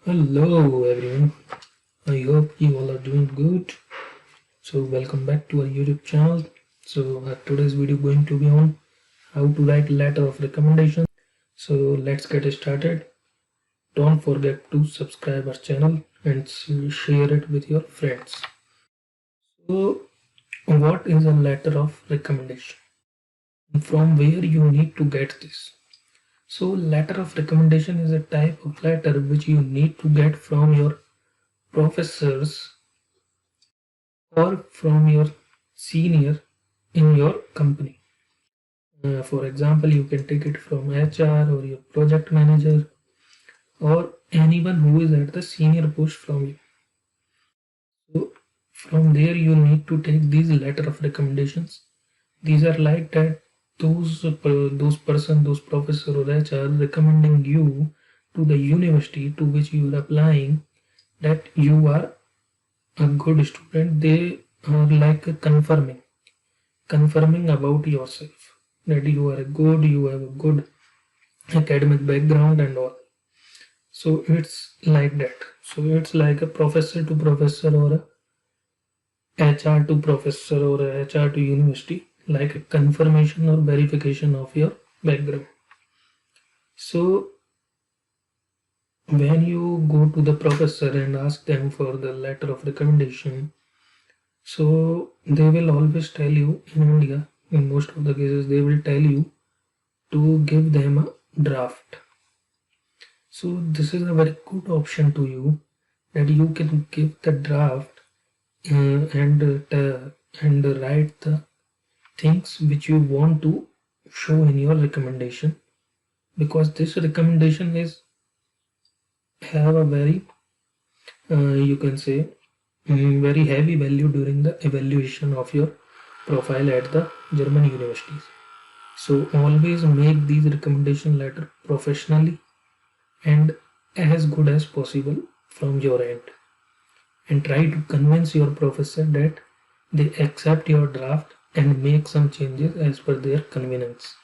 Hello everyone, I hope you all are doing good. So welcome back to our YouTube channel. So today's video going to be on how to write letter of recommendation. So let's get started. Don't forget to subscribe our channel and share it with your friends. So what is a letter of recommendation? From where you need to get this? So letter of recommendation is a type of letter which you need to get from your professors or from your senior in your company. For example, you can take it from HR or your project manager or anyone who is at the senior post from you. So from there you need to take these letter of recommendations. These are like that those professor or HR recommending you to the university to which you are applying that you are a good student. They are like confirming about yourself that you are good, you have a good academic background and all. So it's like that. So it's like a professor to professor or a HR to professor or a HR to university, like a confirmation or verification of your background. So when you go to the professor and ask them for the letter of recommendation, so they will always tell you in India, in most of the cases, they will tell you to give them a draft. So this is a very good option to you that you can give the draft and write the things which you want to show in your recommendation, because this recommendation is have a very you can say very heavy value during the evaluation of your profile at the German universities. So always make these recommendation letter professionally and as good as possible from your end, and try to convince your professor that they accept your draft and make some changes as per their convenience.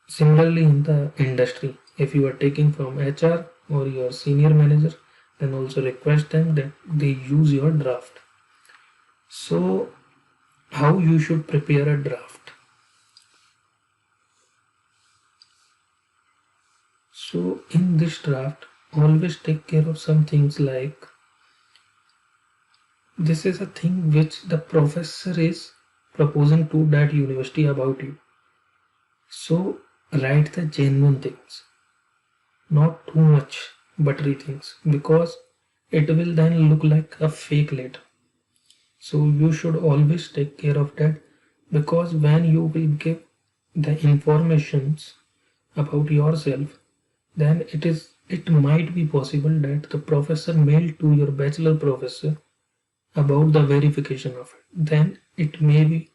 Similarly, in the industry, if you are taking from HR or your senior manager, then also request them that they use your draft. So how you should prepare a draft? So in this draft, always take care of some things like this is a thing which the professor is proposing to that university about you. So write the genuine things, not too much buttery things, because it will then look like a fake letter. So you should always take care of that, because when you will give the informations about yourself, then it might be possible that the professor mailed to your bachelor professor about the verification of it. Then it may be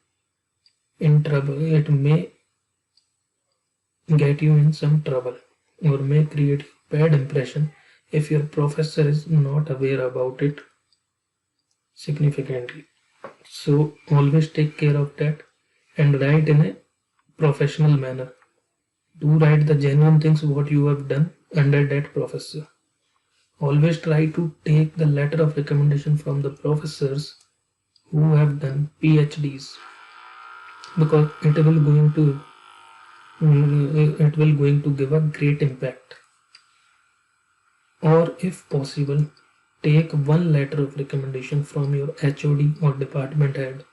in trouble. It may get you in some trouble or may create bad impression if your professor is not aware about it significantly. So always take care of that and write in a professional manner. Do write the genuine things what you have done under that professor. Always try to take the letter of recommendation from the professors who have done PhDs, because it will going to give a great impact. Or if possible, take one letter of recommendation from your HOD or department head.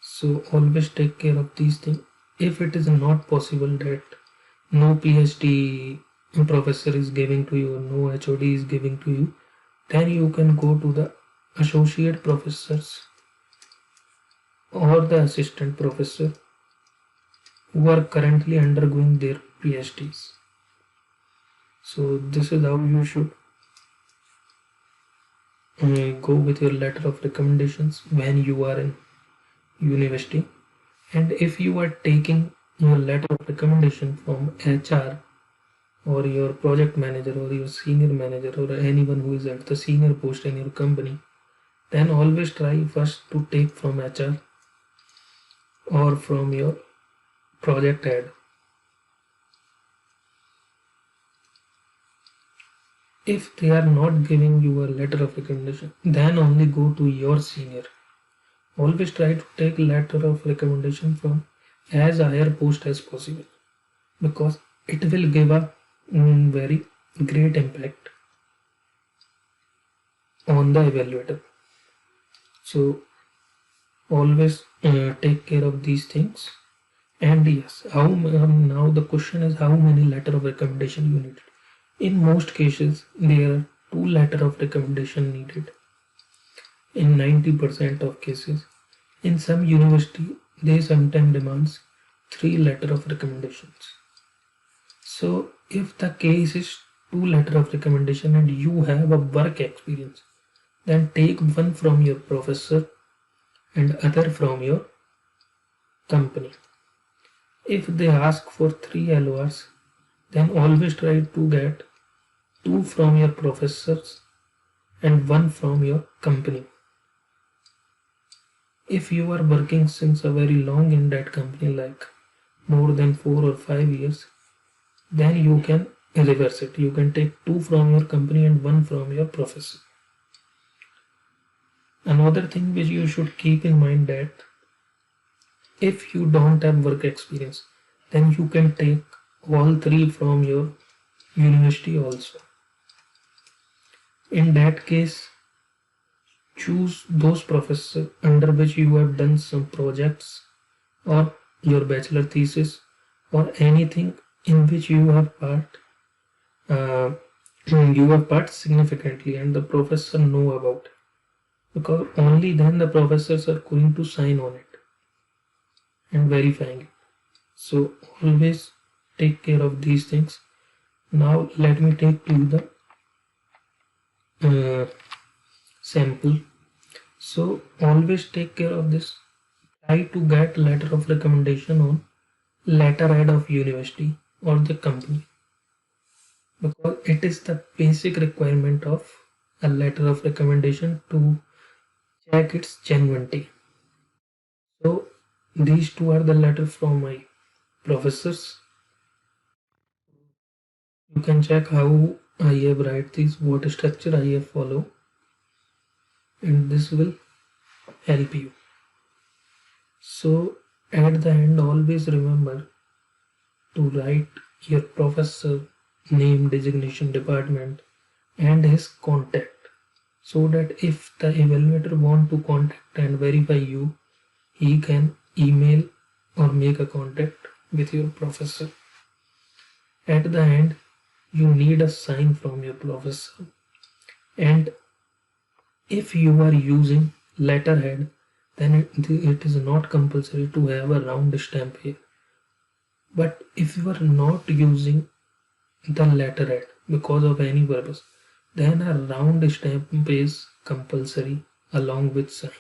So always take care of these things. If it is not possible that no PhD professor is giving to you, no HOD is giving to you, then you can go to the associate professors or the assistant professor who are currently undergoing their PhDs. So this is how you should go with your letter of recommendations when you are in university. And if you are taking your letter of recommendation from HR or your project manager or your senior manager or anyone who is at the senior post in your company, then always try first to take from HR or from your project head. If they are not giving you a letter of recommendation, then only go to your senior. Always try to take letter of recommendation from as higher post as possible, because it will give a very great impact on the evaluator. So always take care of these things. And yes, how now the question is, how many letter of recommendation you need? In most cases, there are 2 letter of recommendation needed. In 90% of cases, in some university, they sometimes demands 3 letter of recommendations. So if the case is 2 letter of recommendation and you have a work experience, then take one from your professor and other from your company. If they ask for 3 LORs, then always try to get 2 from your professors and 1 from your company. If you are working since a very long in that company, like more than 4 or 5 years, then you can reverse it. You can take 2 from your company and 1 from your professor. Another thing which you should keep in mind, that if you don't have work experience, then you can take all 3 from your university also. In that case, choose those professors under which you have done some projects or your bachelor thesis or anything in which you have part significantly and the professor know about it, because only then the professors are going to sign on it and verifying it. So always take care of these things. Now let me take to the sample. So always take care of this. Try to get letter of recommendation on letterhead of university or the company, because it is the basic requirement of a letter of recommendation to check its genuinity. So these 2 are the letters from my professors. You can check how I have write these, what structure I have follow, and this will help you. So at the end, always remember to write your professor name, designation, department and his contact, so that if the evaluator want to contact and verify you, he can email or make a contact with your professor. At the end, you need a sign from your professor, and if you are using letterhead, then it is not compulsory to have a round stamp here. But if you are not using the letterhead because of any purpose, then a round stamp is compulsory along with sign.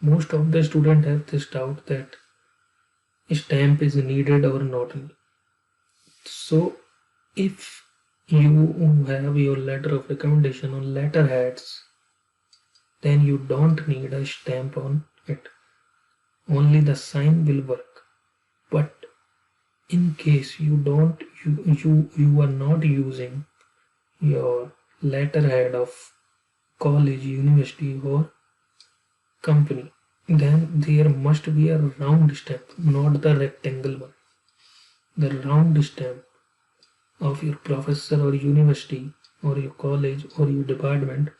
Most of the students have this doubt that stamp is needed or not needed. So if you have your letter of recommendation on letterheads, then you don't need a stamp on it. Only the sign will work. But in case you are not using your letterhead of college, university or company, then there must be a round stamp, not the rectangle one. The round stamp of your professor or university or your college or your department,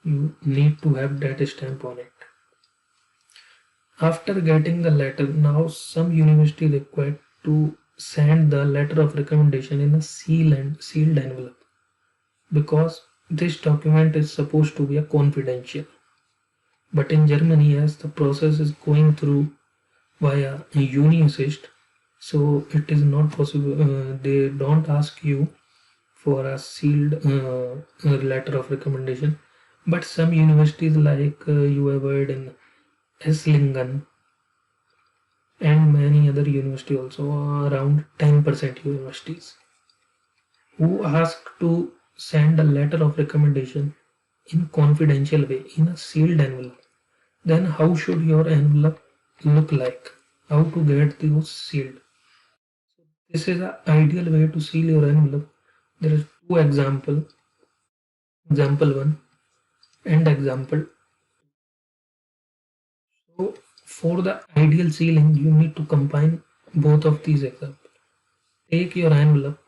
you need to have that stamp on it. After getting the letter, now some university required to send the letter of recommendation in a sealed envelope, because this document is supposed to be a confidential. But in Germany, as the process is going through via UniAssist, so it is not possible. They don't ask you for a sealed letter of recommendation. But some universities, like you have heard in Esslingen and many other universities, also around 10% universities, who ask to send a letter of recommendation in confidential way in a sealed envelope. Then how should your envelope look like? How to get those sealed? This is an ideal way to seal your envelope. There is two example 1 and example. So for the ideal sealing, you need to combine both of these examples. Take your envelope,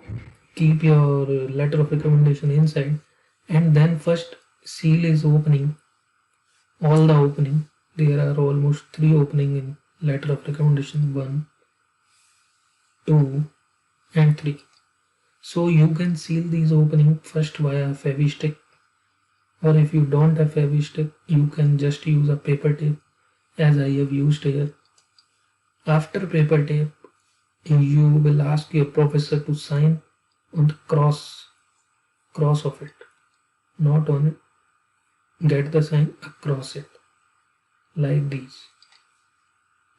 keep your letter of recommendation inside, and then first seal is opening, all the opening. There are almost 3 opening in letter of recommendation, 1, 2 and 3. So you can seal these opening first via Fevistick, or if you don't have Fevistick, you can just use a paper tape as I have used here. After paper tape, you will ask your professor to sign on the cross of it, not on it. Get the sign across it like these,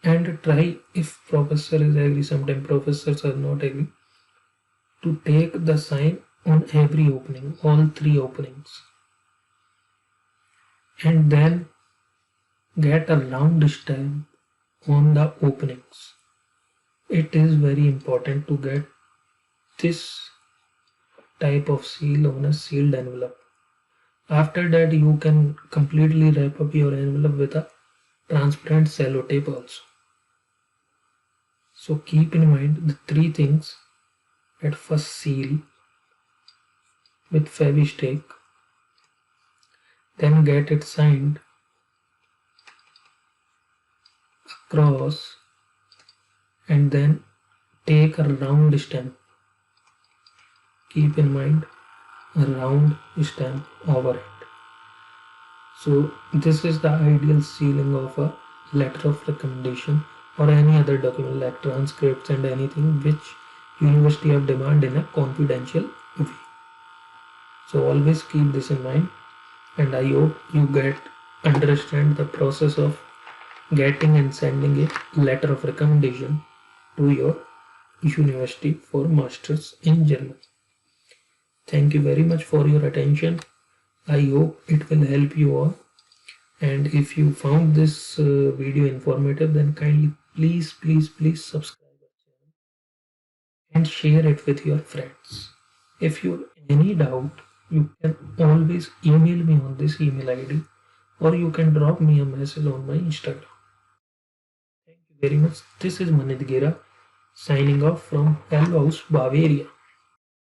and try, if professor is agree, sometimes professors are not agree, to take the sign on every opening, all 3 openings, and then get a round stamp on the openings. It is very important to get this type of seal on a sealed envelope. After that, you can completely wrap up your envelope with a transparent sellotape also. So keep in mind the 3 things. At first, seal with Fevistick, then get it signed across, and then take a round stamp. Keep in mind a round stamp over it. So this is the ideal sealing of a letter of recommendation or any other document like transcripts and anything which university have demand in a confidential way. So always keep this in mind, and I hope you understand the process of getting and sending a letter of recommendation to your university for masters in German. Thank you very much for your attention. I hope it will help you all, and if you found this video informative, then kindly please subscribe our channel and share it with your friends. If you have any doubt, you can always email me on this email ID, or you can drop me a message on my Instagram. Thank you very much. This is Manit Gera signing off from Hell House, Bavaria.